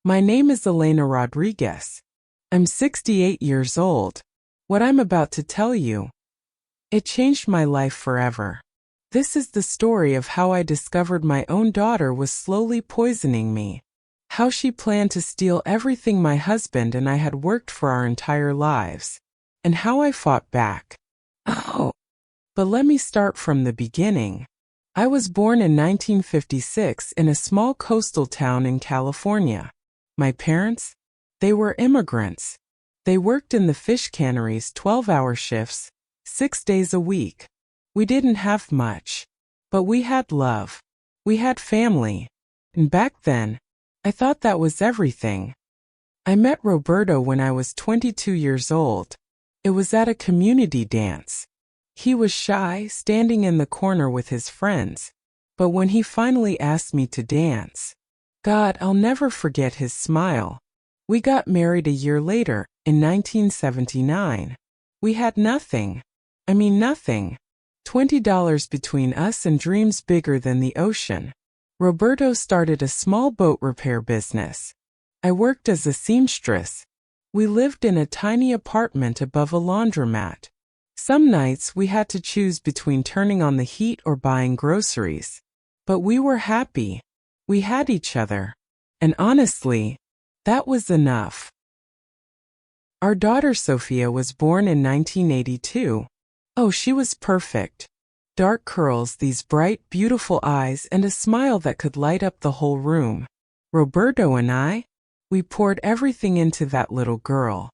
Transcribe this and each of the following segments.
My name is Elena Rodriguez. I'm 68 years old. What I'm about to tell you, it changed my life forever. This is the story of how I discovered my own daughter was slowly poisoning me. How she planned to steal everything my husband and I had worked for our entire lives. And how I fought back. Oh, but let me start from the beginning. I was born in 1956 in a small coastal town in California. My parents? They were immigrants. They worked in the fish canneries 12-hour shifts, 6 days a week. We didn't have much. But we had love. We had family. And back then, I thought that was everything. I met Roberto when I was 22 years old. It was at a community dance. He was shy, standing in the corner with his friends. But when he finally asked me to dance, God, I'll never forget his smile. We got married a year later, in 1979. We had nothing. I mean nothing. $20 between us and dreams bigger than the ocean. Roberto started a small boat repair business. I worked as a seamstress. We lived in a tiny apartment above a laundromat. Some nights we had to choose between turning on the heat or buying groceries. But we were happy. We had each other. And honestly, that was enough. Our daughter Sophia was born in 1982. Oh, she was perfect. Dark curls, these bright, beautiful eyes, and a smile that could light up the whole room. Roberto and I, we poured everything into that little girl.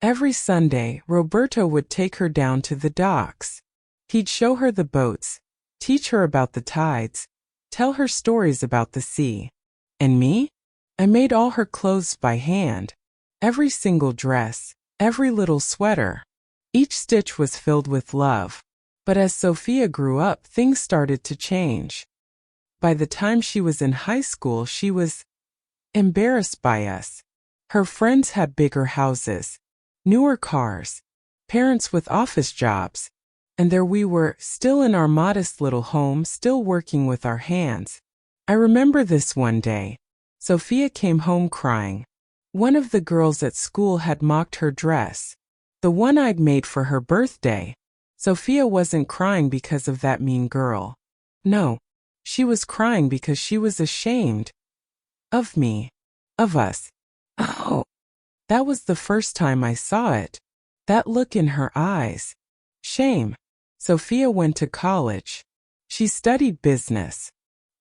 Every Sunday, Roberto would take her down to the docks. He'd show her the boats, teach her about the tides, tell her stories about the sea. And me? I made all her clothes by hand. Every single dress, every little sweater. Each stitch was filled with love. But as Sophia grew up, things started to change. By the time she was in high school, she was embarrassed by us. Her friends had bigger houses, newer cars, parents with office jobs, and there we were, still in our modest little home, still working with our hands. I remember this one day. Sophia came home crying. One of the girls at school had mocked her dress, the one I'd made for her birthday. Sophia wasn't crying because of that mean girl. No, she was crying because she was ashamed of me, of us. Oh, that was the first time I saw it. That look in her eyes. Shame. Sophia went to college. She studied business.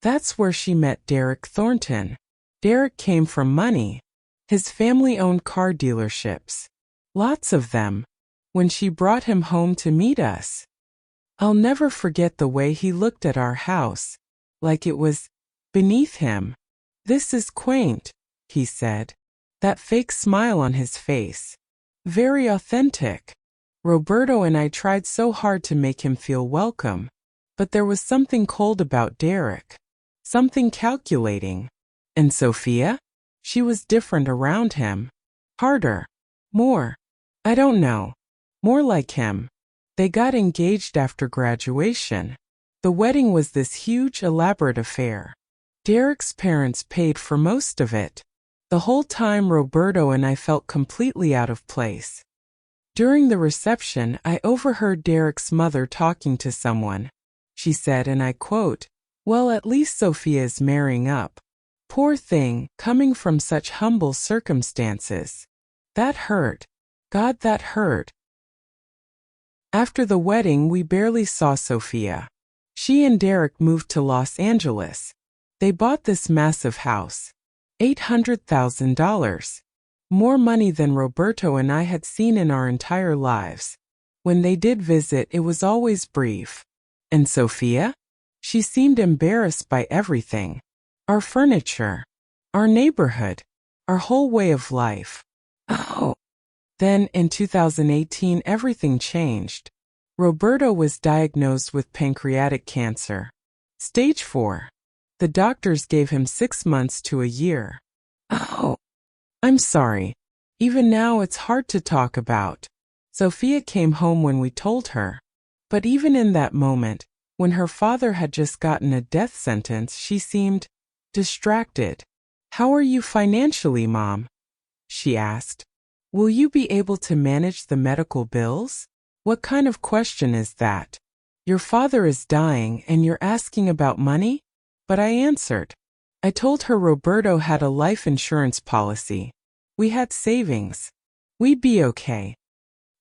That's where she met Derek Thornton. Derek came from money. His family owned car dealerships. Lots of them. When she brought him home to meet us, I'll never forget the way he looked at our house, like it was beneath him. This is quaint, he said. That fake smile on his face. Very authentic. Roberto and I tried so hard to make him feel welcome, but there was something cold about Derek. Something calculating. And Sophia? She was different around him. Harder. More. I don't know. More like him. They got engaged after graduation. The wedding was this huge, elaborate affair. Derek's parents paid for most of it. The whole time Roberto and I felt completely out of place. During the reception, I overheard Derek's mother talking to someone. She said, and I quote, "Well, at least Sophia is marrying up. Poor thing, coming from such humble circumstances." That hurt. God, that hurt. After the wedding, we barely saw Sophia. She and Derek moved to Los Angeles. They bought this massive house. $800,000. More money than Roberto and I had seen in our entire lives. When they did visit, it was always brief. And Sophia? She seemed embarrassed by everything. Our furniture. Our neighborhood. Our whole way of life. Oh. Then, in 2018, everything changed. Roberto was diagnosed with pancreatic cancer. Stage 4. The doctors gave him 6 months to a year. Oh. I'm sorry. Even now it's hard to talk about. Sophia came home when we told her. But even in that moment, when her father had just gotten a death sentence, she seemed distracted. How are you financially, Mom? She asked. Will you be able to manage the medical bills? What kind of question is that? Your father is dying and you're asking about money? But I answered. I told her Roberto had a life insurance policy. We had savings. We'd be okay.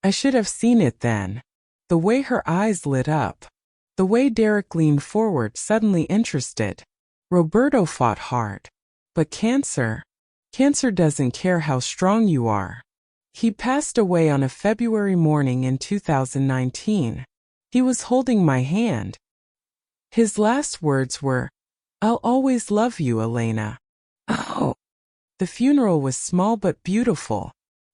I should have seen it then. The way her eyes lit up. The way Derek leaned forward, suddenly interested. Roberto fought hard. But cancer doesn't care how strong you are. He passed away on a February morning in 2019. He was holding my hand. His last words were, I'll always love you, Elena. Oh. The funeral was small but beautiful.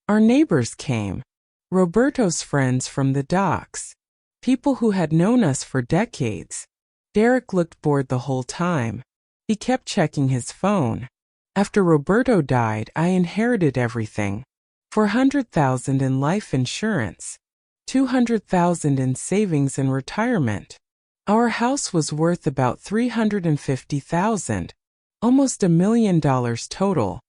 Our neighbors came. Roberto's friends from the docks. People who had known us for decades. Derek looked bored the whole time. He kept checking his phone. After Roberto died, I inherited everything. $400,000 in life insurance. $200,000 in savings and retirement. Our house was worth about $350,000. Almost $1 million total.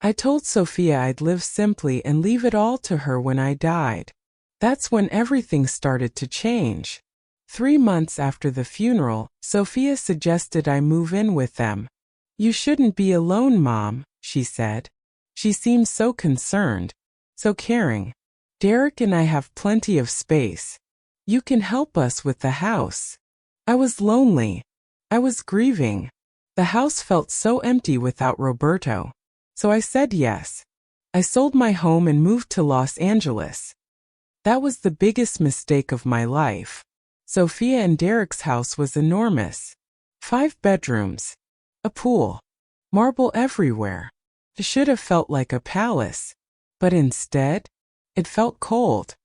I told Sophia I'd live simply and leave it all to her when I died. That's when everything started to change. 3 months after the funeral, Sophia suggested I move in with them. You shouldn't be alone, Mom, she said. She seemed so concerned, so caring. Derek and I have plenty of space. You can help us with the house. I was lonely. I was grieving. The house felt so empty without Roberto. So I said yes. I sold my home and moved to Los Angeles. That was the biggest mistake of my life. Sophia and Derek's house was enormous. 5 bedrooms. A pool. Marble everywhere. It should have felt like a palace. But instead, it felt cold.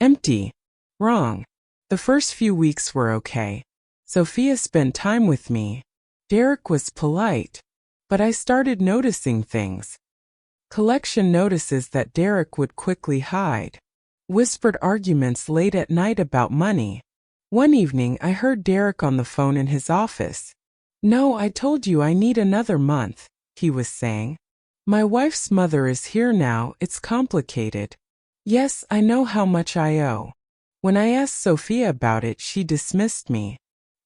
Empty. Wrong. The first few weeks were okay. Sophia spent time with me. Derek was polite. But I started noticing things. Collection notices that Derek would quickly hide. Whispered arguments late at night about money. One evening I heard Derek on the phone in his office. No, I told you I need another month, he was saying. My wife's mother is here now, it's complicated. Yes, I know how much I owe. When I asked Sophia about it, she dismissed me.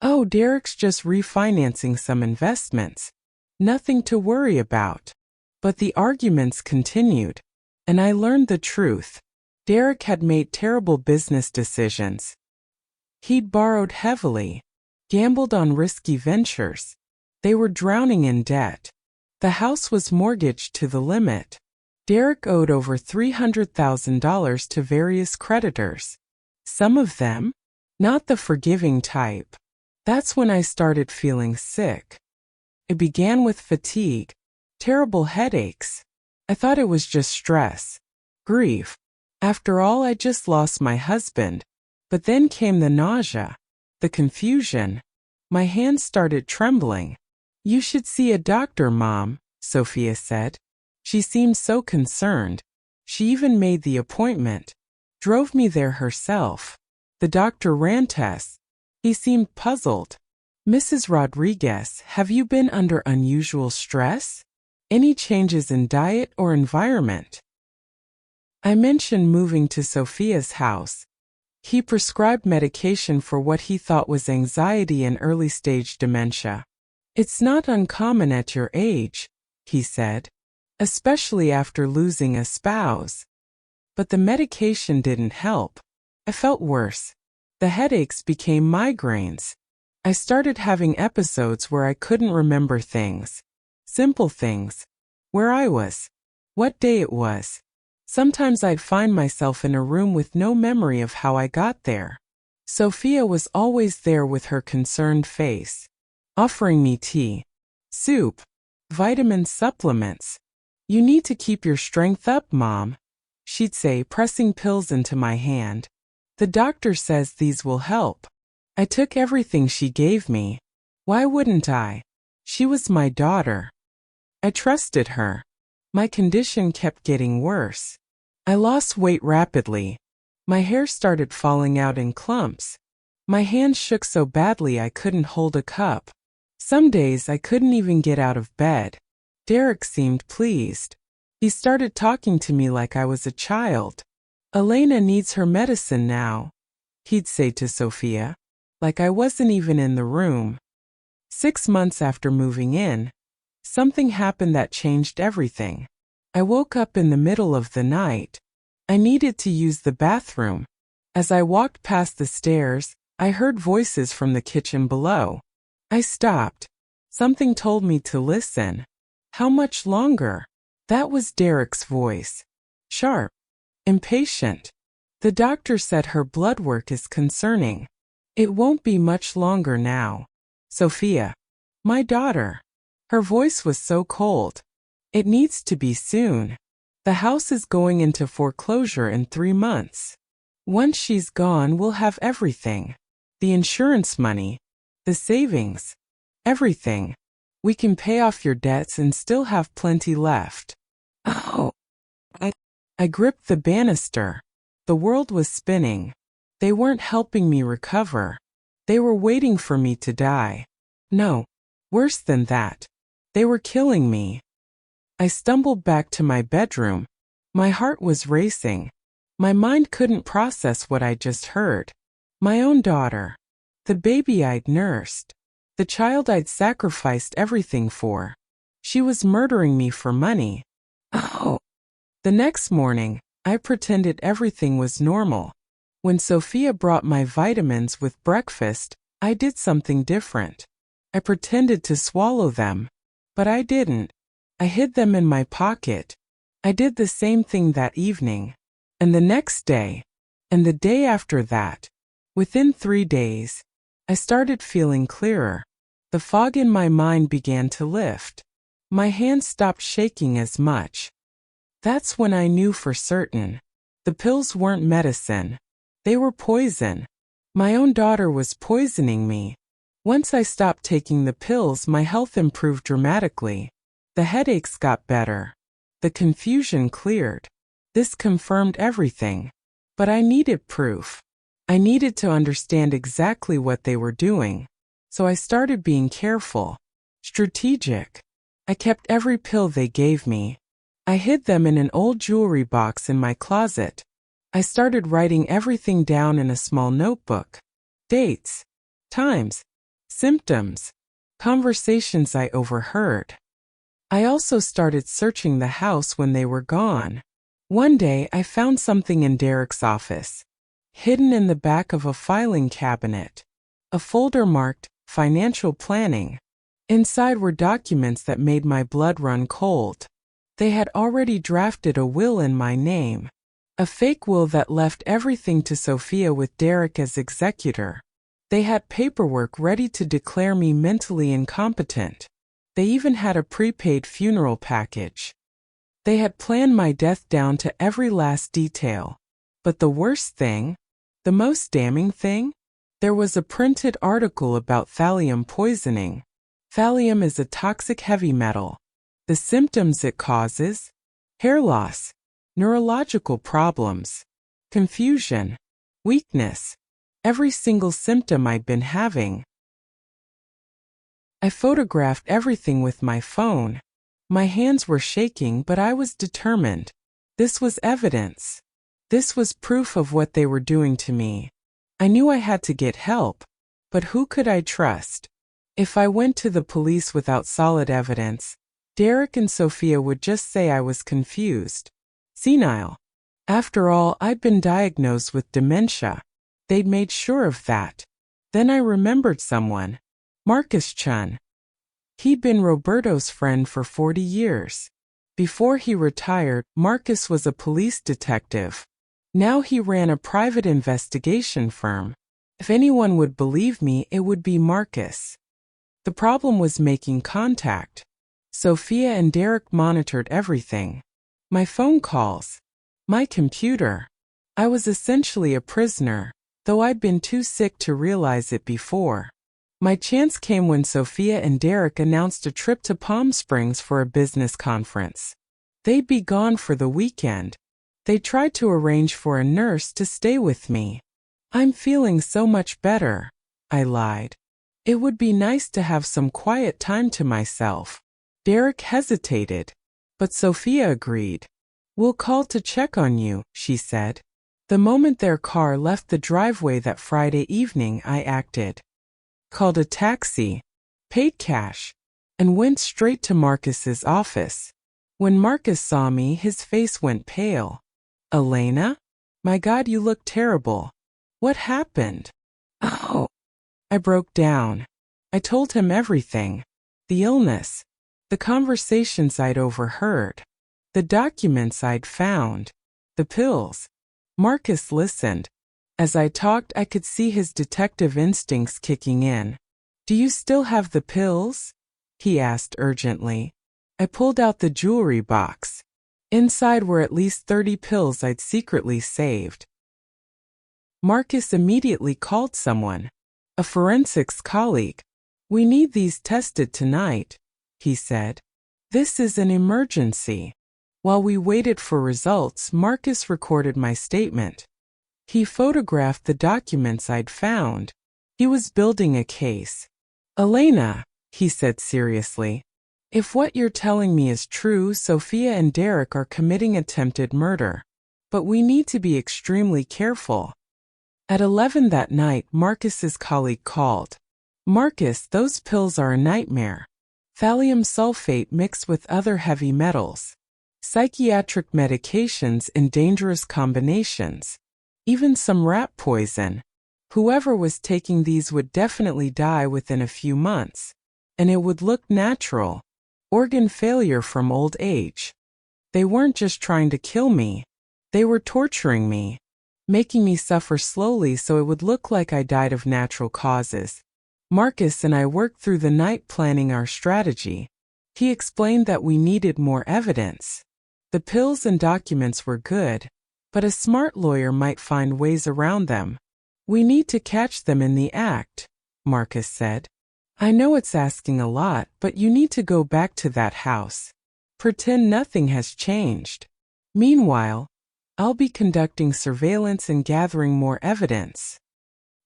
Oh, Derek's just refinancing some investments. Nothing to worry about. But the arguments continued. And I learned the truth. Derek had made terrible business decisions. He'd borrowed heavily. Gambled on risky ventures. They were drowning in debt. The house was mortgaged to the limit. Derek owed over $300,000 to various creditors. Some of them, not the forgiving type. That's when I started feeling sick. It began with fatigue, terrible headaches. I thought it was just stress, grief. After all, I just lost my husband. But then came the nausea, the confusion. My hands started trembling. You should see a doctor, Mom, Sophia said. She seemed so concerned. She even made the appointment. Drove me there herself. The doctor ran tests. He seemed puzzled. Mrs. Rodriguez, have you been under unusual stress? Any changes in diet or environment? I mentioned moving to Sophia's house. He prescribed medication for what he thought was anxiety and early-stage dementia. It's not uncommon at your age, he said, especially after losing a spouse. But the medication didn't help. I felt worse. The headaches became migraines. I started having episodes where I couldn't remember things. Simple things. Where I was. What day it was. Sometimes I'd find myself in a room with no memory of how I got there. Sophia was always there with her concerned face, offering me tea, soup, vitamin supplements. You need to keep your strength up, Mom, she'd say, pressing pills into my hand. The doctor says these will help. I took everything she gave me. Why wouldn't I? She was my daughter. I trusted her. My condition kept getting worse. I lost weight rapidly. My hair started falling out in clumps. My hands shook so badly I couldn't hold a cup. Some days I couldn't even get out of bed. Derek seemed pleased. He started talking to me like I was a child. Elena needs her medicine now, he'd say to Sophia, like I wasn't even in the room. 6 months after moving in, something happened that changed everything. I woke up in the middle of the night. I needed to use the bathroom. As I walked past the stairs, I heard voices from the kitchen below. I stopped. Something told me to listen. How much longer? That was Derek's voice. Sharp. Impatient. The doctor said her blood work is concerning. It won't be much longer now. Sophia. My daughter. Her voice was so cold. It needs to be soon. The house is going into foreclosure in 3 months. Once she's gone, we'll have everything. The insurance money. The savings. Everything. We can pay off your debts and still have plenty left. Oh. I gripped the banister. The world was spinning. They weren't helping me recover. They were waiting for me to die. No. Worse than that. They were killing me. I stumbled back to my bedroom. My heart was racing. My mind couldn't process what I just heard. My own daughter. The baby I'd nursed. The child I'd sacrificed everything for. She was murdering me for money. Oh. The next morning, I pretended everything was normal. When Sophia brought my vitamins with breakfast, I did something different. I pretended to swallow them. But I didn't. I hid them in my pocket. I did the same thing that evening. And the next day. And the day after that. Within 3 days, I started feeling clearer. The fog in my mind began to lift. My hands stopped shaking as much. That's when I knew for certain. The pills weren't medicine. They were poison. My own daughter was poisoning me. Once I stopped taking the pills, my health improved dramatically. The headaches got better. The confusion cleared. This confirmed everything. But I needed proof. I needed to understand exactly what they were doing. So I started being careful. Strategic. I kept every pill they gave me. I hid them in an old jewelry box in my closet. I started writing everything down in a small notebook. Dates. Times. Symptoms. Conversations I overheard. I also started searching the house when they were gone. One day I found something in Derek's office. Hidden in the back of a filing cabinet. A folder marked, Financial Planning. Inside were documents that made my blood run cold. They had already drafted a will in my name. A fake will that left everything to Sophia with Derek as executor. They had paperwork ready to declare me mentally incompetent. They even had a prepaid funeral package. They had planned my death down to every last detail. But the worst thing, the most damning thing? There was a printed article about thallium poisoning. Thallium is a toxic heavy metal. The symptoms it causes? Hair loss, neurological problems, confusion, weakness. Every single symptom I'd been having. I photographed everything with my phone. My hands were shaking, but I was determined. This was evidence. This was proof of what they were doing to me. I knew I had to get help, but who could I trust? If I went to the police without solid evidence, Derek and Sophia would just say I was confused. Senile. After all, I'd been diagnosed with dementia. They'd made sure of that. Then I remembered someone. Marcus Chun. He'd been Roberto's friend for 40 years. Before he retired, Marcus was a police detective. Now he ran a private investigation firm. If anyone would believe me, it would be Marcus. The problem was making contact. Sophia and Derek monitored everything. My phone calls. My computer. I was essentially a prisoner, though I'd been too sick to realize it before. My chance came when Sophia and Derek announced a trip to Palm Springs for a business conference. They'd be gone for the weekend. They tried to arrange for a nurse to stay with me. I'm feeling so much better, I lied. It would be nice to have some quiet time to myself. Derek hesitated, but Sophia agreed. We'll call to check on you, she said. The moment their car left the driveway that Friday evening, I acted. Called a taxi, paid cash, and went straight to Marcus's office. When Marcus saw me, his face went pale. Elena? My God, you look terrible. What happened? Oh. I broke down. I told him everything. The illness. The conversations I'd overheard. The documents I'd found. The pills. Marcus listened. As I talked, I could see his detective instincts kicking in. Do you still have the pills? He asked urgently. I pulled out the jewelry box. Inside were at least 30 pills I'd secretly saved. Marcus immediately called someone. A forensics colleague. We need these tested tonight, he said. This is an emergency. While we waited for results, Marcus recorded my statement. He photographed the documents I'd found. He was building a case. Elena, he said seriously, if what you're telling me is true, Sophia and Derek are committing attempted murder. But we need to be extremely careful. At 11 that night, Marcus's colleague called. Marcus, those pills are a nightmare. Thallium sulfate mixed with other heavy metals. Psychiatric medications in dangerous combinations. Even some rat poison. Whoever was taking these would definitely die within a few months. And it would look natural. Organ failure from old age. They weren't just trying to kill me. They were torturing me. Making me suffer slowly so it would look like I died of natural causes. Marcus and I worked through the night planning our strategy. He explained that we needed more evidence. The pills and documents were good, but a smart lawyer might find ways around them. We need to catch them in the act, Marcus said. I know it's asking a lot, but you need to go back to that house. Pretend nothing has changed. Meanwhile, I'll be conducting surveillance and gathering more evidence.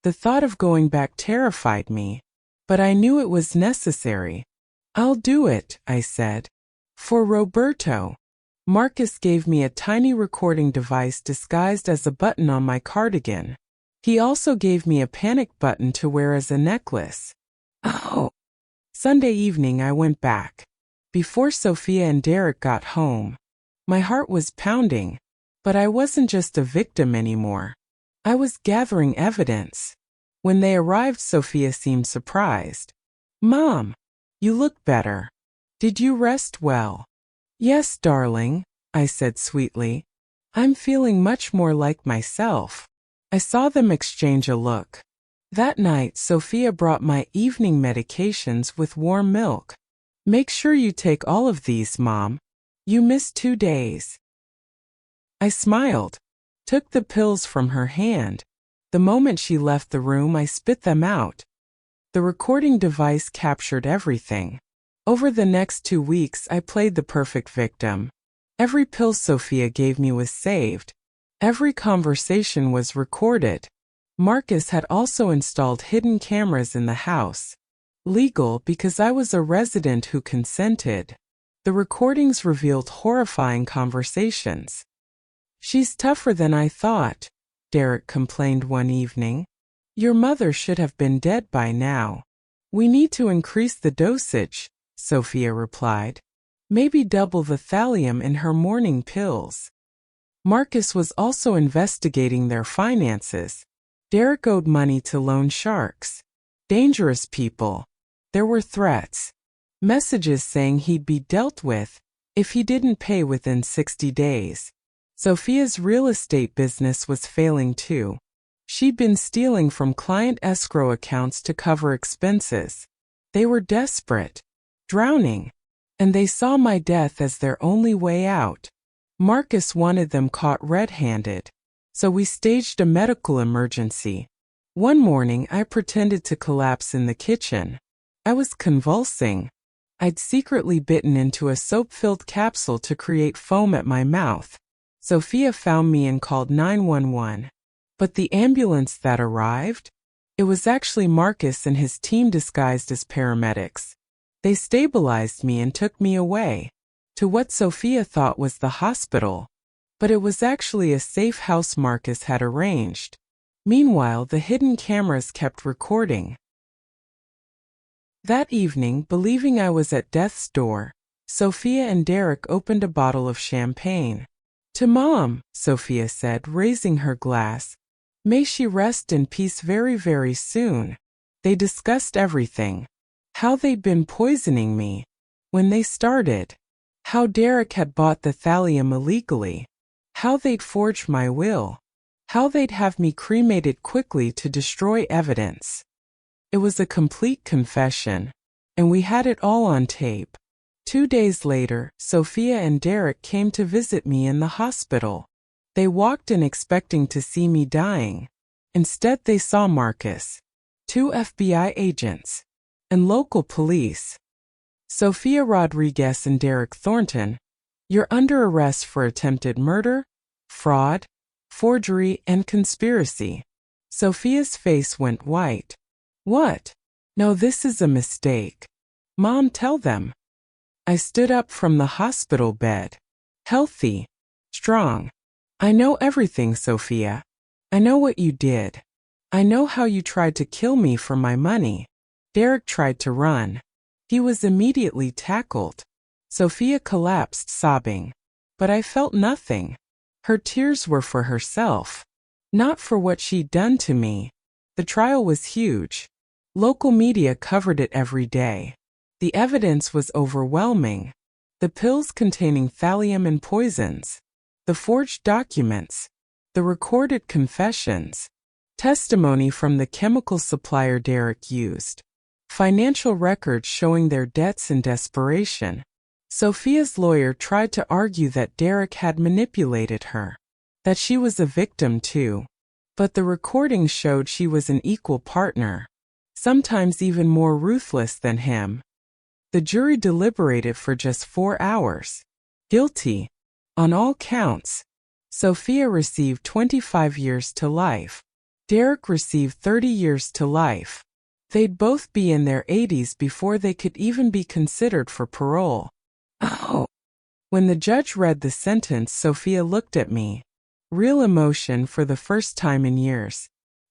The thought of going back terrified me, but I knew it was necessary. I'll do it, I said. For Roberto. Marcus gave me a tiny recording device disguised as a button on my cardigan. He also gave me a panic button to wear as a necklace. Oh. Sunday evening I went back. Before Sophia and Derek got home. My heart was pounding. But I wasn't just a victim anymore. I was gathering evidence. When they arrived, Sophia seemed surprised. Mom, you look better. Did you rest well? Yes, darling, I said sweetly. I'm feeling much more like myself. I saw them exchange a look. That night, Sophia brought my evening medications with warm milk. Make sure you take all of these, Mom. You missed 2 days. I smiled, took the pills from her hand. The moment she left the room, I spit them out. The recording device captured everything. Over the next 2 weeks, I played the perfect victim. Every pill Sophia gave me was saved. Every conversation was recorded. Marcus had also installed hidden cameras in the house. Legal because I was a resident who consented. The recordings revealed horrifying conversations. She's tougher than I thought, Derek complained one evening. Your mother should have been dead by now. We need to increase the dosage, Sophia replied. Maybe double the thallium in her morning pills. Marcus was also investigating their finances. Derek owed money to loan sharks. Dangerous people. There were threats. Messages saying he'd be dealt with if he didn't pay within 60 days. Sophia's real estate business was failing too. She'd been stealing from client escrow accounts to cover expenses. They were desperate, drowning, and they saw my death as their only way out. Marcus wanted them caught red-handed, so we staged a medical emergency. One morning, I pretended to collapse in the kitchen. I was convulsing. I'd secretly bitten into a soap-filled capsule to create foam at my mouth. Sophia found me and called 911. But the ambulance that arrived? It was actually Marcus and his team disguised as paramedics. They stabilized me and took me away to what Sophia thought was the hospital, but it was actually a safe house Marcus had arranged. Meanwhile, the hidden cameras kept recording. That evening, believing I was at death's door, Sophia and Derek opened a bottle of champagne. "To Mom," Sophia said, raising her glass. "May she rest in peace very, very soon." They discussed everything. How they'd been poisoning me when they started. How Derek had bought the thallium illegally. How they'd forged my will. How they'd have me cremated quickly to destroy evidence. It was a complete confession, and we had it all on tape. 2 days later, Sophia and Derek came to visit me in the hospital. They walked in expecting to see me dying. Instead, they saw Marcus, 2 FBI agents, and local police. "Sophia Rodriguez and Derek Thornton, you're under arrest for attempted murder, fraud, forgery, and conspiracy." Sophia's face went white. "What? No, this is a mistake. Mom, tell them." I stood up from the hospital bed. Healthy. Strong. "I know everything, Sophia. I know what you did. I know how you tried to kill me for my money." Derek tried to run. He was immediately tackled. Sophia collapsed, sobbing. But I felt nothing. Her tears were for herself, not for what she'd done to me. The trial was huge. Local media covered it every day. The evidence was overwhelming. The pills containing thallium and poisons. The forged documents. The recorded confessions. Testimony from the chemical supplier Derek used. Financial records showing their debts and desperation. Sophia's lawyer tried to argue that Derek had manipulated her, that she was a victim too. But the recordings showed she was an equal partner, sometimes even more ruthless than him. The jury deliberated for just 4 hours. Guilty. On all counts. Sophia received 25 years to life. Derek received 30 years to life. They'd both be in their 80s before they could even be considered for parole. Oh. When the judge read the sentence, Sophia looked at me. Real emotion for the first time in years.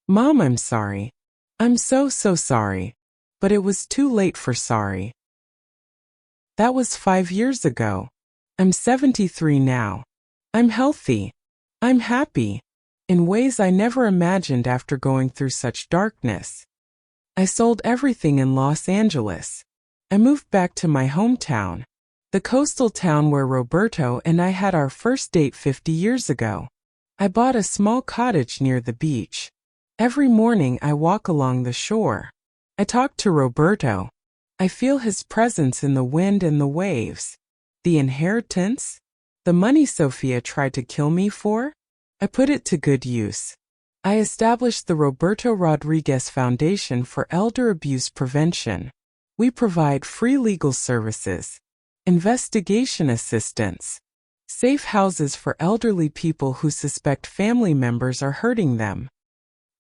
"Mom, I'm sorry. I'm so sorry. But it was too late for sorry. That was 5 years ago. I'm 73 now. I'm healthy. I'm happy. In ways I never imagined after going through such darkness. I sold everything in Los Angeles. I moved back to my hometown, the coastal town where Roberto and I had our first date 50 years ago. I bought a small cottage near the beach. Every morning I walk along the shore. I talk to Roberto. I feel his presence in the wind and the waves. The inheritance? The money Sophia tried to kill me for? I put it to good use. I established the Roberto Rodriguez Foundation for Elder Abuse Prevention. We provide free legal services, investigation assistance, safe houses for elderly people who suspect family members are hurting them.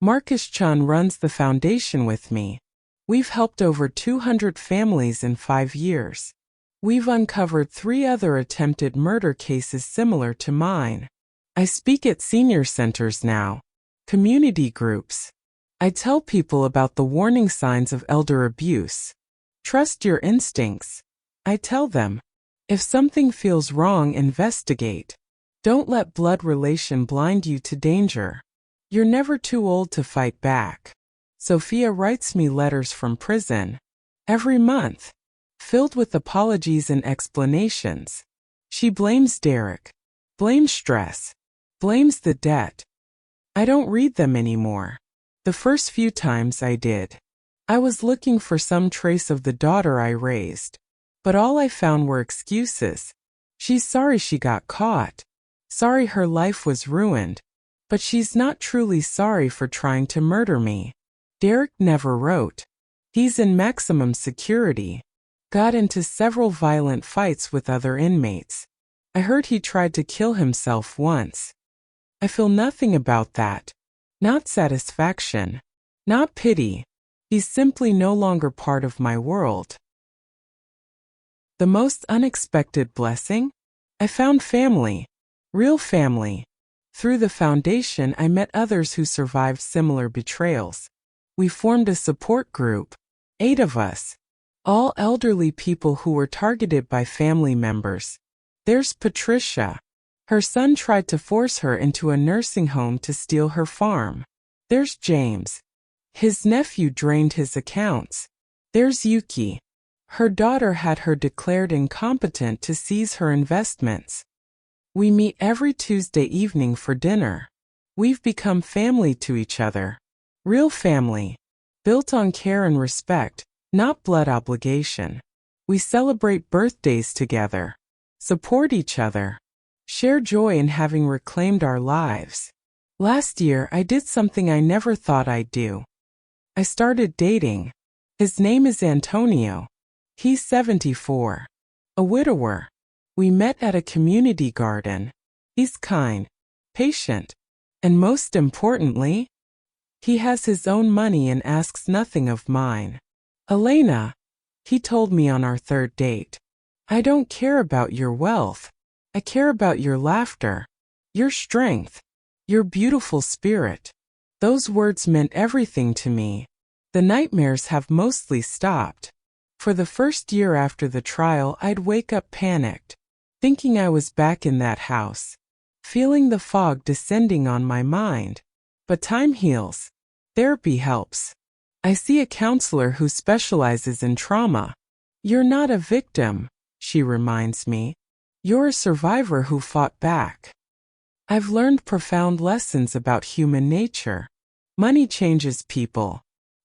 Marcus Chun runs the foundation with me. We've helped over 200 families in 5 years. We've uncovered 3 other attempted murder cases similar to mine. I speak at senior centers now. Community groups. I tell people about the warning signs of elder abuse. Trust your instincts. I tell them. If something feels wrong, investigate. Don't let blood relation blind you to danger. You're never too old to fight back. Sophia writes me letters from prison. Every month. Filled with apologies and explanations. She blames Derek. Blames stress. Blames the debt. I don't read them anymore. The first few times I did. I was looking for some trace of the daughter I raised. But all I found were excuses. She's sorry she got caught. Sorry her life was ruined. But she's not truly sorry for trying to murder me. Derek never wrote. He's in maximum security. Got into several violent fights with other inmates. I heard he tried to kill himself once. I feel nothing about that. Not satisfaction. Not pity. He's simply no longer part of my world. The most unexpected blessing? I found family. Real family. Through the foundation, I met others who survived similar betrayals. We formed a support group, 8 of us, all elderly people who were targeted by family members. There's Patricia. Her son tried to force her into a nursing home to steal her farm. There's James. His nephew drained his accounts. There's Yuki. Her daughter had her declared incompetent to seize her investments. We meet every Tuesday evening for dinner. We've become family to each other. Real family. Built on care and respect, not blood obligation. We celebrate birthdays together. Support each other. Share joy in having reclaimed our lives. Last year, I did something I never thought I'd do. I started dating. His name is Antonio. He's 74. A widower. We met at a community garden. He's kind, patient, and most importantly, he has his own money and asks nothing of mine. Elena, he told me on our 3rd date, I don't care about your wealth. I care about your laughter, your strength, your beautiful spirit. Those words meant everything to me. The nightmares have mostly stopped. For the first year after the trial, I'd wake up panicked, thinking I was back in that house, feeling the fog descending on my mind. But time heals. Therapy helps. I see a counselor who specializes in trauma. You're not a victim, she reminds me. You're a survivor who fought back. I've learned profound lessons about human nature. Money changes people.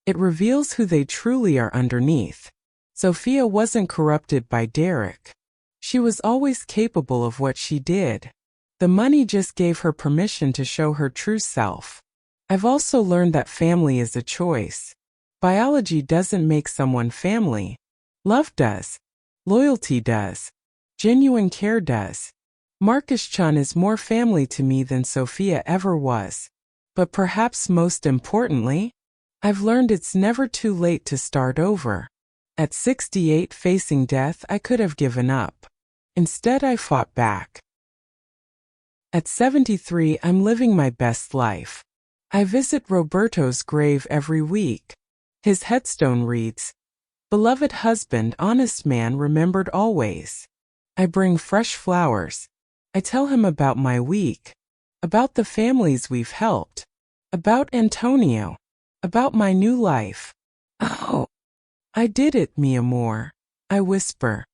It reveals who they truly are underneath. Sophia wasn't corrupted by Derek. She was always capable of what she did. The money just gave her permission to show her true self. I've also learned that family is a choice. Biology doesn't make someone family. Love does. Loyalty does. Genuine care does. Marcus Chun is more family to me than Sophia ever was. But perhaps most importantly, I've learned it's never too late to start over. At 68, facing death, I could have given up. Instead, I fought back. At 73, I'm living my best life. I visit Roberto's grave every week. His headstone reads, "Beloved husband, honest man, remembered always." I bring fresh flowers. I tell him about my week, about the families we've helped, about Antonio, about my new life. Oh, I did it, mi amor. I whisper.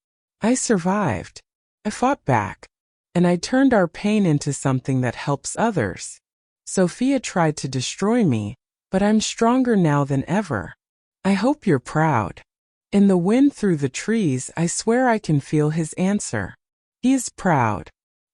I survived. I fought back. And I turned our pain into something that helps others. Sophia tried to destroy me, but I'm stronger now than ever. I hope you're proud. In the wind through the trees, I swear I can feel his answer. He is proud.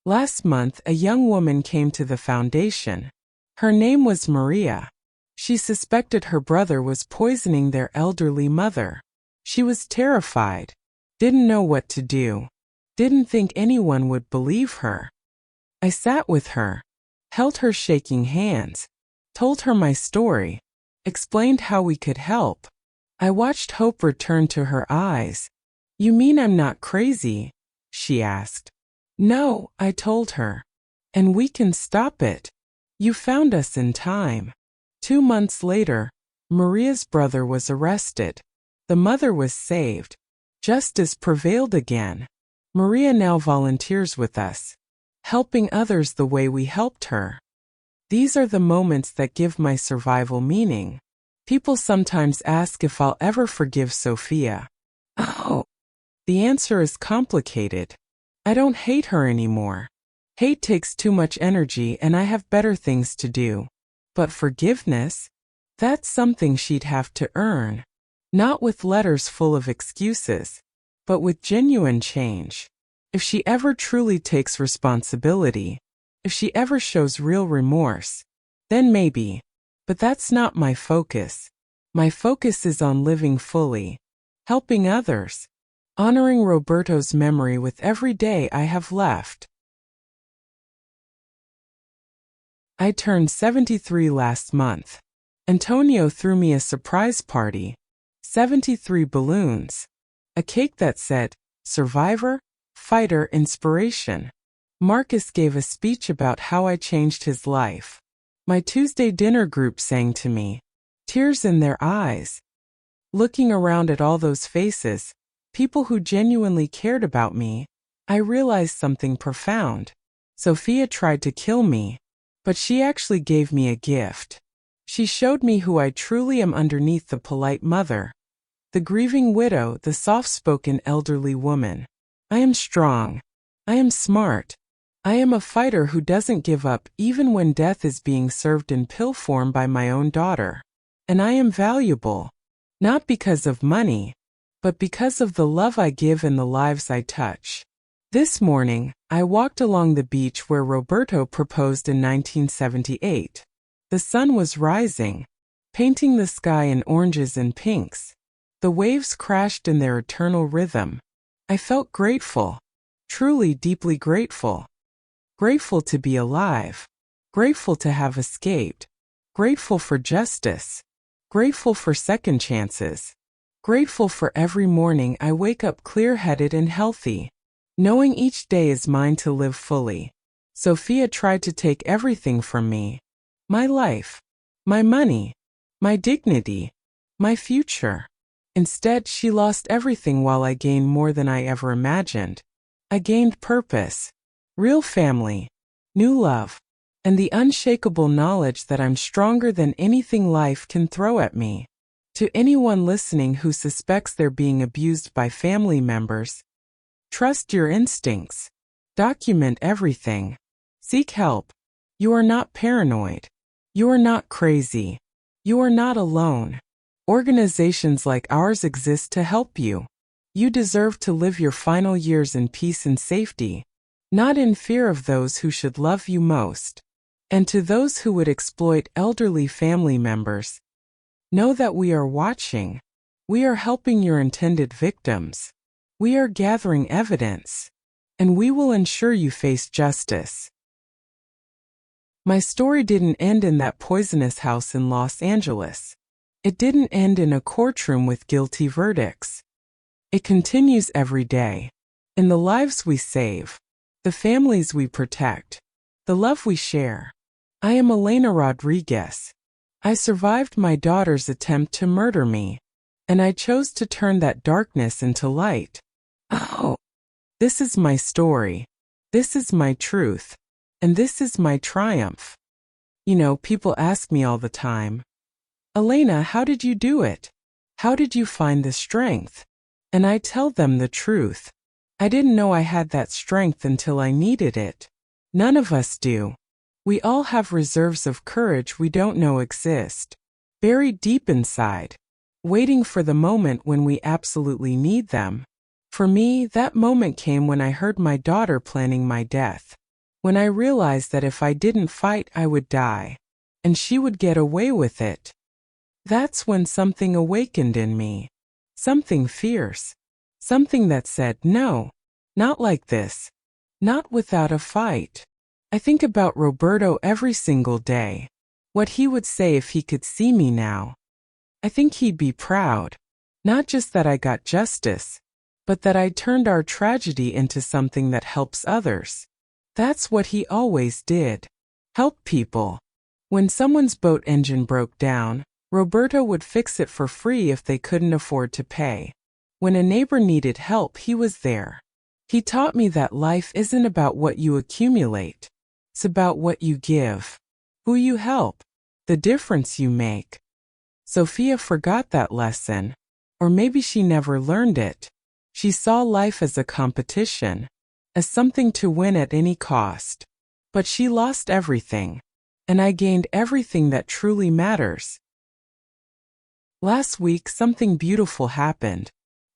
Last month, a young woman came to the foundation. Her name was Maria. She suspected her brother was poisoning their elderly mother. She was terrified. Didn't know what to do. Didn't think anyone would believe her. I sat with her, held her shaking hands, told her my story, explained how we could help. I watched hope return to her eyes. "You mean I'm not crazy?" she asked. "No," I told her. "And we can stop it. You found us in time." 2 months later, Maria's brother was arrested. The mother was saved. Justice prevailed again. Maria now volunteers with us, helping others the way we helped her. These are the moments that give my survival meaning. People sometimes ask if I'll ever forgive Sophia. Oh, the answer is complicated. I don't hate her anymore. Hate takes too much energy and I have better things to do. But forgiveness? That's something she'd have to earn. Not with letters full of excuses, but with genuine change. If she ever truly takes responsibility, if she ever shows real remorse, then maybe. But that's not my focus. My focus is on living fully, helping others, honoring Roberto's memory with every day I have left. I turned 73 last month. Antonio threw me a surprise party. 73 balloons. A cake that said, Survivor, Fighter, Inspiration. Marcus gave a speech about how I changed his life. My Tuesday dinner group sang to me, tears in their eyes. Looking around at all those faces, people who genuinely cared about me, I realized something profound. Sophia tried to kill me, but she actually gave me a gift. She showed me who I truly am underneath the polite mother, the grieving widow, the soft-spoken elderly woman. I am strong. I am smart. I am a fighter who doesn't give up even when death is being served in pill form by my own daughter. And I am valuable, not because of money, but because of the love I give and the lives I touch. This morning, I walked along the beach where Roberto proposed in 1978. The sun was rising, painting the sky in oranges and pinks. The waves crashed in their eternal rhythm. I felt grateful, truly deeply grateful. Grateful to be alive, grateful to have escaped, grateful for justice, grateful for second chances, grateful for every morning I wake up clear-headed and healthy, knowing each day is mine to live fully. Sophia tried to take everything from me. My life, my money, my dignity, my future. Instead, she lost everything while I gained more than I ever imagined. I gained purpose, real family, new love, and the unshakable knowledge that I'm stronger than anything life can throw at me. To anyone listening who suspects they're being abused by family members, trust your instincts. Document everything. Seek help. You are not paranoid. You are not crazy. You are not alone. Organizations like ours exist to help you. You deserve to live your final years in peace and safety, not in fear of those who should love you most. And to those who would exploit elderly family members, know that we are watching. We are helping your intended victims. We are gathering evidence, and we will ensure you face justice. My story didn't end in that poisonous house in Los Angeles. It didn't end in a courtroom with guilty verdicts. It continues every day. In the lives we save, the families we protect, the love we share. I am Elena Rodriguez. I survived my daughter's attempt to murder me, and I chose to turn that darkness into light. Oh, this is my story. This is my truth. And this is my triumph. You know, people ask me all the time, Elena, how did you do it? How did you find the strength? And I tell them the truth. I didn't know I had that strength until I needed it. None of us do. We all have reserves of courage we don't know exist, buried deep inside, waiting for the moment when we absolutely need them. For me, that moment came when I heard my daughter planning my death. When I realized that if I didn't fight, I would die, and she would get away with it. That's when something awakened in me. Something fierce. Something that said, no, not like this. Not without a fight. I think about Roberto every single day. What he would say if he could see me now. I think he'd be proud. Not just that I got justice, but that I turned our tragedy into something that helps others. That's what he always did. Help people. When someone's boat engine broke down, Roberto would fix it for free if they couldn't afford to pay. When a neighbor needed help, he was there. He taught me that life isn't about what you accumulate. It's about what you give, who you help, the difference you make. Sophia forgot that lesson, or maybe she never learned it. She saw life as a competition, as something to win at any cost. But she lost everything, and I gained everything that truly matters. Last week, something beautiful happened.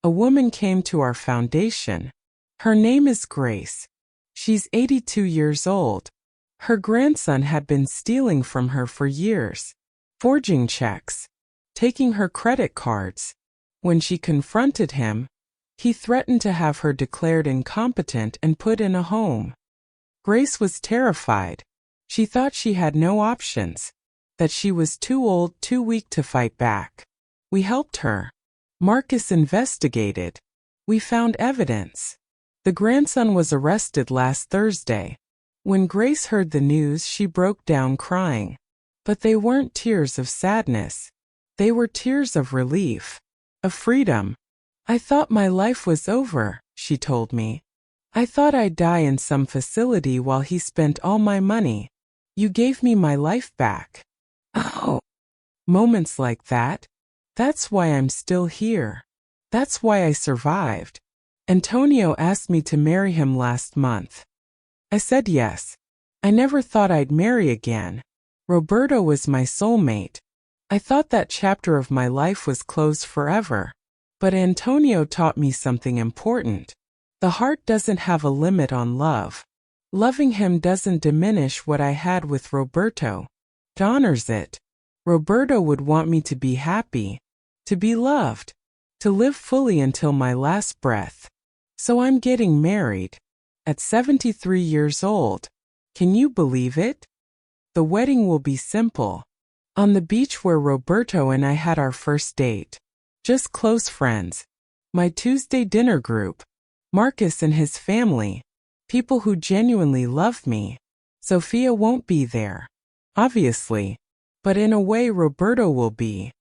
A woman came to our foundation. Her name is Grace. She's 82 years old. Her grandson had been stealing from her for years, forging checks, taking her credit cards. When she confronted him, he threatened to have her declared incompetent and put in a home. Grace was terrified. She thought she had no options. that she was too old, too weak to fight back. We helped her. Marcus investigated. We found evidence. The grandson was arrested last Thursday. When Grace heard the news, she broke down crying. But they weren't tears of sadness. They were tears of relief, of freedom. I thought my life was over, she told me. I thought I'd die in some facility while he spent all my money. You gave me my life back. Oh. Moments like that. That's why I'm still here. That's why I survived. Antonio asked me to marry him last month. I said yes. I never thought I'd marry again. Roberto was my soulmate. I thought that chapter of my life was closed forever. But Antonio taught me something important. The heart doesn't have a limit on love. Loving him doesn't diminish what I had with Roberto. It honors it. Roberto would want me to be happy, to be loved, to live fully until my last breath. So I'm getting married. At 73 years old. Can you believe it? The wedding will be simple. On the beach where Roberto and I had our first date. Just close friends. My Tuesday dinner group. Marcus and his family. People who genuinely love me. Sophia won't be there. Obviously. But in a way Roberto will be.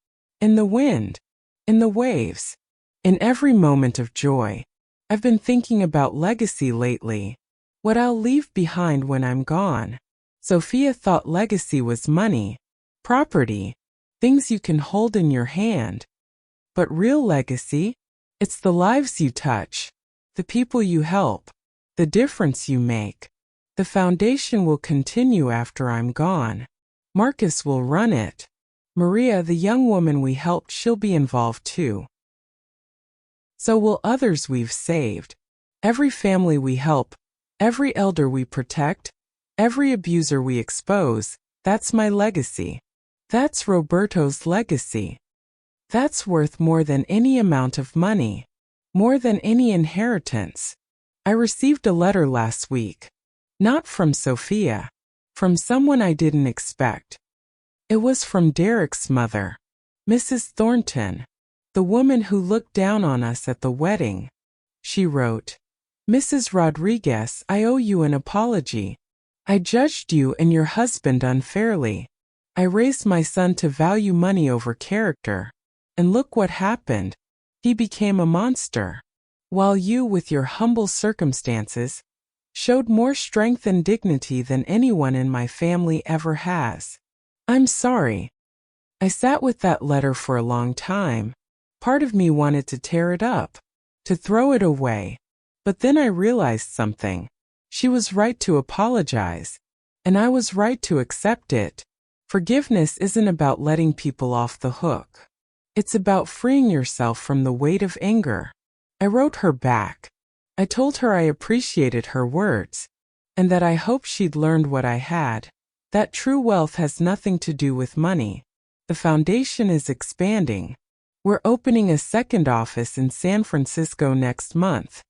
In the wind. In the waves. In every moment of joy. I've been thinking about legacy lately. What I'll leave behind when I'm gone. Sophia thought legacy was money, property, things you can hold in your hand. But real legacy? It's the lives you touch, the people you help, the difference you make. The foundation will continue after I'm gone. Marcus will run it. Maria, the young woman we helped, she'll be involved too. So will others we've saved. Every family we help, every elder we protect, every abuser we expose, that's my legacy. That's Roberto's legacy. That's worth more than any amount of money, more than any inheritance. I received a letter last week. Not from Sophia. From someone I didn't expect. It was from Derek's mother, Mrs. Thornton. The woman who looked down on us at the wedding. She wrote, Mrs. Rodriguez, I owe you an apology. I judged you and your husband unfairly. I raised my son to value money over character. And look what happened. He became a monster. While you, with your humble circumstances, showed more strength and dignity than anyone in my family ever has. I'm sorry. I sat with that letter for a long time. Part of me wanted to tear it up, to throw it away. But then I realized something. She was right to apologize. And I was right to accept it. Forgiveness isn't about letting people off the hook. It's about freeing yourself from the weight of anger. I wrote her back. I told her I appreciated her words. And that I hoped she'd learned what I had. That true wealth has nothing to do with money. The foundation is expanding. We're opening a second office in San Francisco next month,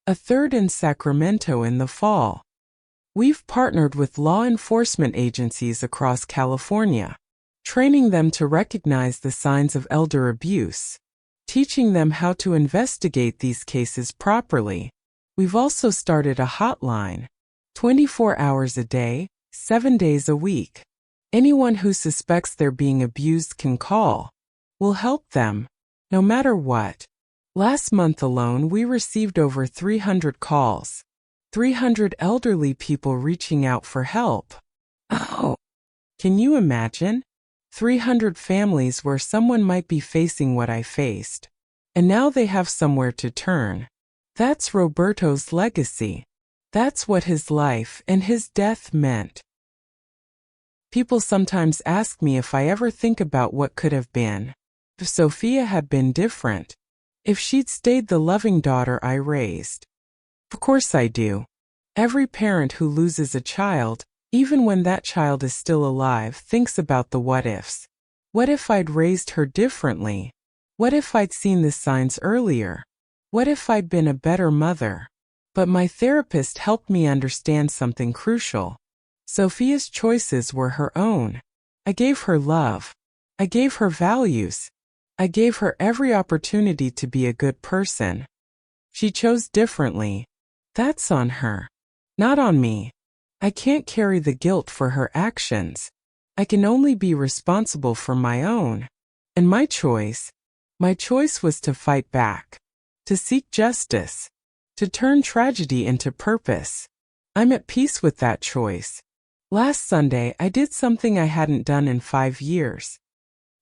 a third in Sacramento in the fall. We've partnered with law enforcement agencies across California, training them to recognize the signs of elder abuse, teaching them how to investigate these cases properly. We've also started a hotline, 24 hours a day, 7 days a week. Anyone who suspects they're being abused can call. We'll help them, no matter what. Last month alone, we received over 300 calls. 300 elderly people reaching out for help. Oh, can you imagine? 300 families where someone might be facing what I faced. And now they have somewhere to turn. That's Roberto's legacy. That's what his life and his death meant. People sometimes ask me if I ever think about what could have been. If Sophia had been different. If she'd stayed the loving daughter I raised. Of course I do. Every parent who loses a child, even when that child is still alive, thinks about the what-ifs. What if I'd raised her differently? What if I'd seen the signs earlier? What if I'd been a better mother? But my therapist helped me understand something crucial. Sophia's choices were her own. I gave her love. I gave her values. I gave her every opportunity to be a good person. She chose differently. That's on her, not on me. I can't carry the guilt for her actions. I can only be responsible for my own. And my choice was to fight back, to seek justice, to turn tragedy into purpose. I'm at peace with that choice. Last Sunday, I did something I hadn't done in 5 years.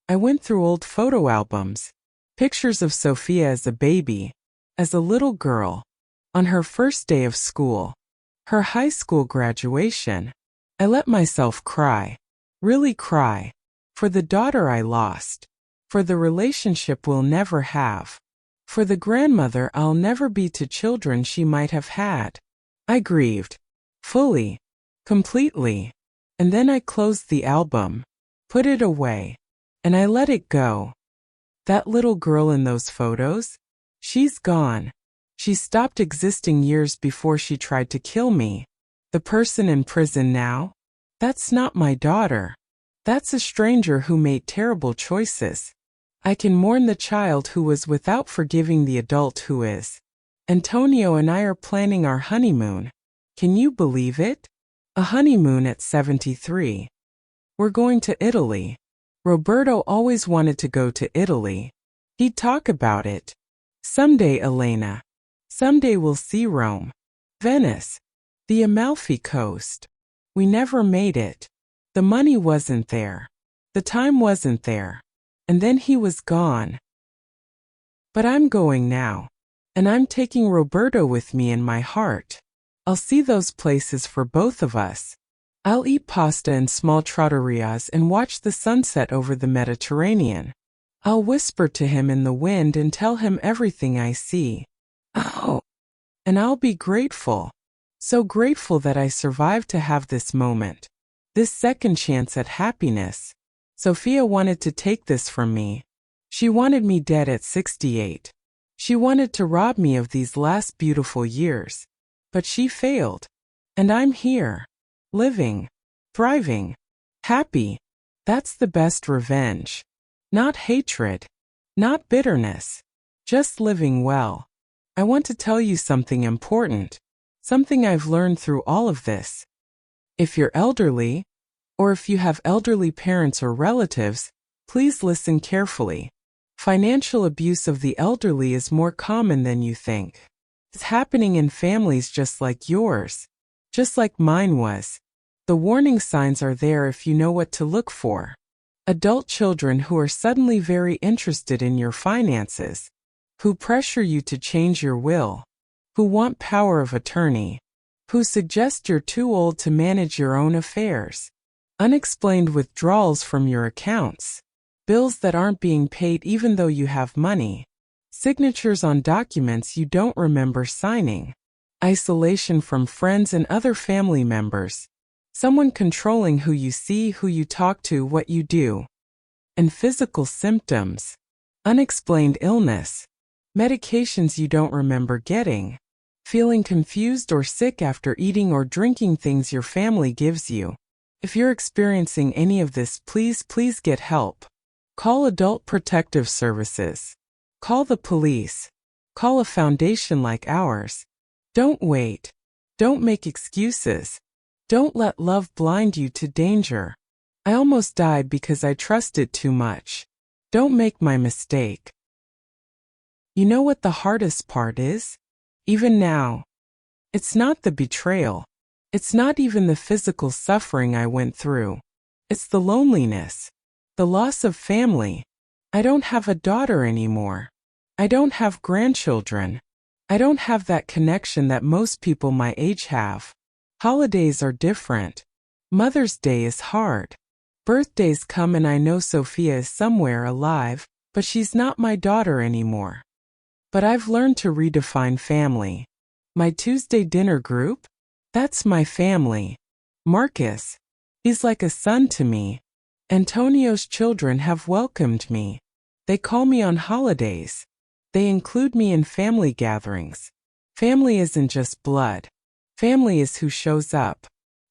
I went through old photo albums, pictures of Sophia as a baby, as a little girl, on her first day of school, her high school graduation. I let myself cry, really cry, for the daughter I lost, for the relationship we'll never have, for the grandmother I'll never be to children she might have had. I grieved, fully, completely, and then I closed the album, put it away, and I let it go. That little girl in those photos? She's gone. She stopped existing years before she tried to kill me. The person in prison now? That's not my daughter. That's a stranger who made terrible choices. I can mourn the child who was without forgiving the adult who is. Antonio and I are planning our honeymoon. Can you believe it? A honeymoon at 73. We're going to Italy. Roberto always wanted to go to Italy. He'd talk about it. Someday, Elena. Someday we'll see Rome, Venice, the Amalfi Coast. We never made it. The money wasn't there. The time wasn't there. And then he was gone. But I'm going now. And I'm taking Roberto with me in my heart. I'll see those places for both of us. I'll eat pasta in small trattorias and watch the sunset over the Mediterranean. I'll whisper to him in the wind and tell him everything I see. Oh, and I'll be grateful. So grateful that I survived to have this moment. This second chance at happiness. Sophia wanted to take this from me. She wanted me dead at 68. She wanted to rob me of these last beautiful years. But she failed. And I'm here. Living. Thriving. Happy. That's the best revenge. Not hatred. Not bitterness. Just living well. I want to tell you something important. Something I've learned through all of this. If you're elderly, or if you have elderly parents or relatives, please listen carefully. Financial abuse of the elderly is more common than you think. It's happening in families just like yours, just like mine was. The warning signs are there if you know what to look for. Adult children who are suddenly very interested in your finances, who pressure you to change your will, who want power of attorney, who suggest you're too old to manage your own affairs, unexplained withdrawals from your accounts, bills that aren't being paid even though you have money, signatures on documents you don't remember signing, isolation from friends and other family members, someone controlling who you see, who you talk to, what you do, and physical symptoms, unexplained illness, medications you don't remember getting, feeling confused or sick after eating or drinking things your family gives you. If you're experiencing any of this, please get help. Call Adult Protective Services. Call the police. Call a foundation like ours. Don't wait. Don't make excuses. Don't let love blind you to danger. I almost died because I trusted too much. Don't make my mistake. You know what the hardest part is? Even now. It's not the betrayal. It's not even the physical suffering I went through. It's the loneliness. The loss of family. I don't have a daughter anymore. I don't have grandchildren. I don't have that connection that most people my age have. Holidays are different. Mother's Day is hard. Birthdays come and I know Sophia is somewhere alive, but she's not my daughter anymore. But I've learned to redefine family. My Tuesday dinner group? That's my family. Marcus. He's like a son to me. Antonio's children have welcomed me. They call me on holidays. They include me in family gatherings. Family isn't just blood. Family is who shows up.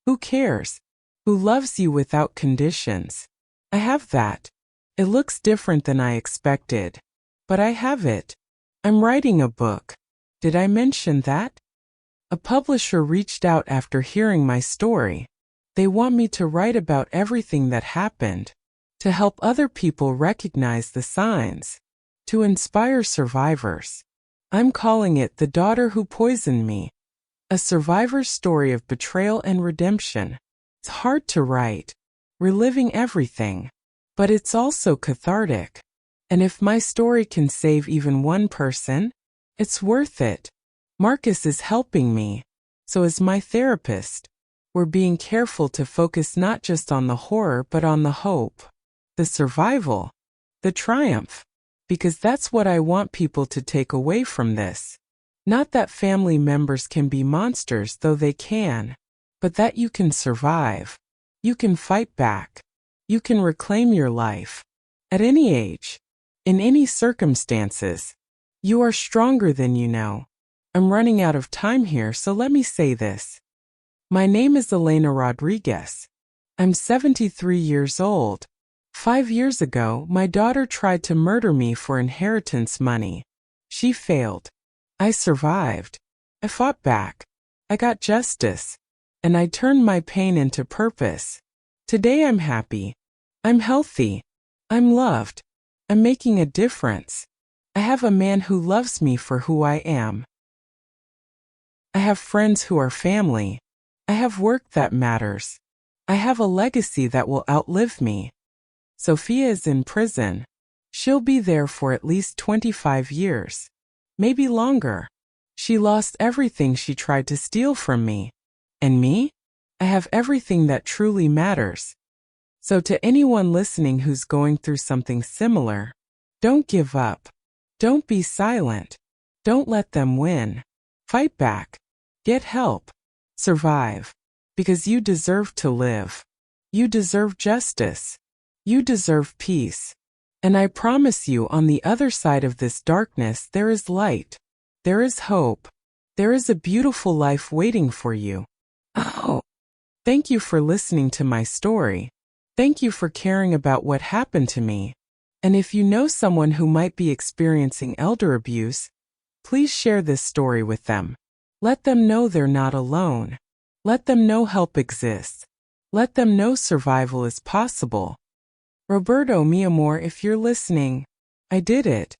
Who cares? Who loves you without conditions. I have that. It looks different than I expected. But I have it. I'm writing a book. Did I mention that? A publisher reached out after hearing my story. They want me to write about everything that happened, to help other people recognize the signs, to inspire survivors. I'm calling it The Daughter Who Poisoned Me, a survivor's story of betrayal and redemption. It's hard to write, reliving everything, but it's also cathartic. And if my story can save even one person, it's worth it. Marcus is helping me. So is my therapist. We're being careful to focus not just on the horror but on the hope, the survival, the triumph. Because that's what I want people to take away from this. Not that family members can be monsters, though they can, but that you can survive. You can fight back. You can reclaim your life. At any age. In any circumstances. You are stronger than you know. I'm running out of time here, so let me say this. My name is Elena Rodriguez. I'm 73 years old. 5 years ago, my daughter tried to murder me for inheritance money. She failed. I survived. I fought back. I got justice. And I turned my pain into purpose. Today I'm happy. I'm healthy. I'm loved. I'm making a difference. I have a man who loves me for who I am. I have friends who are family. I have work that matters. I have a legacy that will outlive me. Sophia is in prison. She'll be there for at least 25 years. Maybe longer. She lost everything she tried to steal from me. And me? I have everything that truly matters. So to anyone listening who's going through something similar, don't give up. Don't be silent. Don't let them win. Fight back. Get help. Survive. Because you deserve to live. You deserve justice. You deserve peace. And I promise you, on the other side of this darkness there is light. There is hope. There is a beautiful life waiting for you. Oh. Thank you for listening to my story. Thank you for caring about what happened to me. And if you know someone who might be experiencing elder abuse, please share this story with them. Let them know they're not alone. Let them know help exists. Let them know survival is possible. Roberto, mi amor, if you're listening, I did it.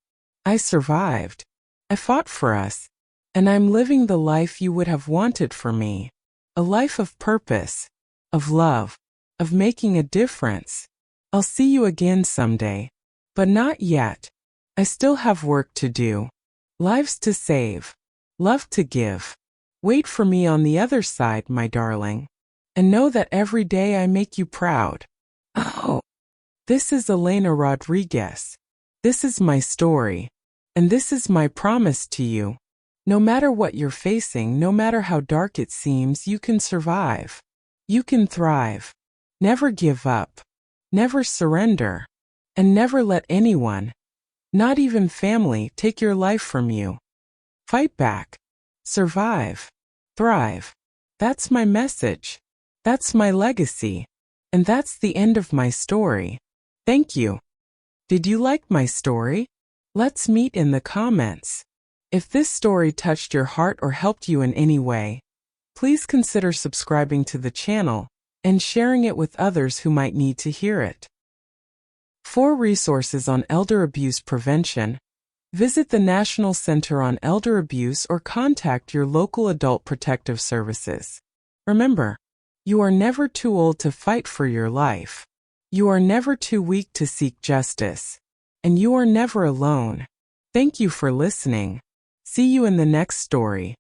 I survived. I fought for us. And I'm living the life you would have wanted for me. A life of purpose, of love, of making a difference. I'll see you again someday. But not yet. I still have work to do. Lives to save. Love to give. Wait for me on the other side, my darling. And know that every day I make you proud. Oh. This is Elena Rodriguez. This is my story. And this is my promise to you. No matter what you're facing, no matter how dark it seems, you can survive. You can thrive. Never give up. Never surrender. And never let anyone, not even family, take your life from you. Fight back. Survive. Thrive. That's my message. That's my legacy. And that's the end of my story. Thank you. Did you like my story? Let's meet in the comments. If this story touched your heart or helped you in any way, please consider subscribing to the channel and sharing it with others who might need to hear it. For resources on elder abuse prevention, visit the National Center on Elder Abuse or contact your local adult protective services. Remember, you are never too old to fight for your life. You are never too weak to seek justice. And you are never alone. Thank you for listening. See you in the next story.